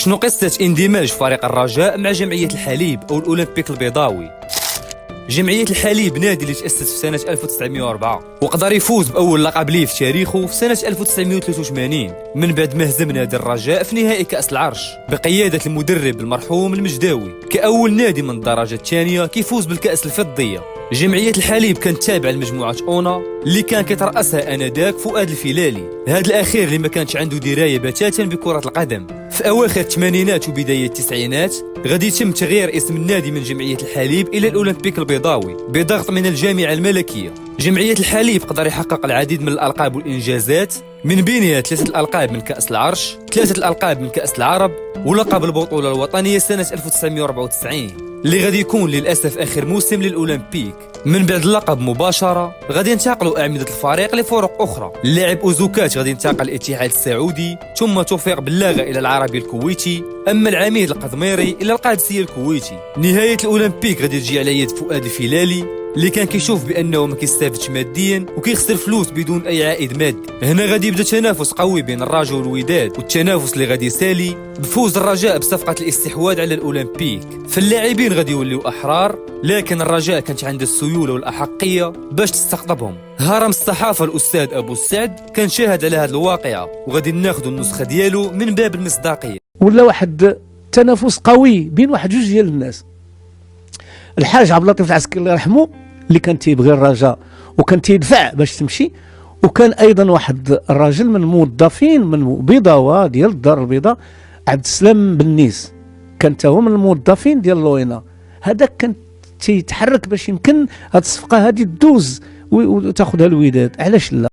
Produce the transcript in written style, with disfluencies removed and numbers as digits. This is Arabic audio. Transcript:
شنو قصة اندماج فريق الرجاء مع جمعية الحليب أو الأولمبيك البيضاوي؟ جمعية الحليب نادي اللي تأسس في سنة 1904 وقدر يفوز بأول لقب ليه في تاريخه في سنة 1983 من بعد ما هزم نادي الرجاء في نهائي كأس العرش بقيادة المدرب المرحوم المجداوي كأول نادي من الدرجة الثانية كيفوز بالكأس الفضية. جمعية الحليب كانت تابعة لمجموعة أونا اللي كان كيترأسها آنذاك فؤاد الفيلالي، هذا الأخير اللي ما كانش عنده دراية بتاتا بكرة القدم. في أواخر الثمانينات وبداية التسعينات غادي يتم تغيير اسم النادي من جمعية الحليب إلى الأولمبيك البيضاوي بضغط من الجامعة الملكية. جمعية الحليب قدر يحقق العديد من الألقاب والإنجازات، من بينها 3 الألقاب من كأس العرش، 3 الألقاب من كأس العرب، ولقب البطولة الوطنية سنة 1994 اللي غادي يكون للأسف آخر موسم للأولمبيك. من بعد اللقب مباشرة غادي ينتقلوا أعمدة الفريق لفرق أخرى. اللاعب أوزوكات غادي ينتقل الاتحاد السعودي، ثم توفيق باللاغة إلى العربي الكويتي، أما العميد القضميري إلى القادسية الكويتي. نهاية الأولمبيك غادي تجي على يد فؤاد الفيلالي اللي كان كيشوف بأنه ما كيستافدش ماديا وكيخسر فلوس بدون أي عائد مادي. هنا غادي يبدا تنافس قوي بين الرجاء والوداد، والتنافس اللي غادي يسالي بفوز الرجاء بصفقة الاستحواذ على الأولمبيك. فاللاعبين غادي يوليو أحرار، لكن الرجاء كانت عنده السيولة والأحقية باش تستقطبهم. هرم الصحافة الأستاذ أبو السعد كان شاهد على هذه الواقعة وغادي ناخذوا النسخة ديالو من باب المصداقية. ولا واحد تنافس قوي بين واحد جوج ديال الناس. الحاج عبد اللطيف العسكري الله يرحمه اللي كان تيبغي الرجاء وكان تيدفع باش تمشي، وكان ايضا واحد الراجل من الموظفين من بيضاوه ديال الدار البيضاء عبد السلام بنيس، كان تا هو من الموظفين ديال لوينا. هذاك كان تيتحرك باش يمكن هذه الصفقه هذه تدوز وتاخذها الوداد. علاش لا؟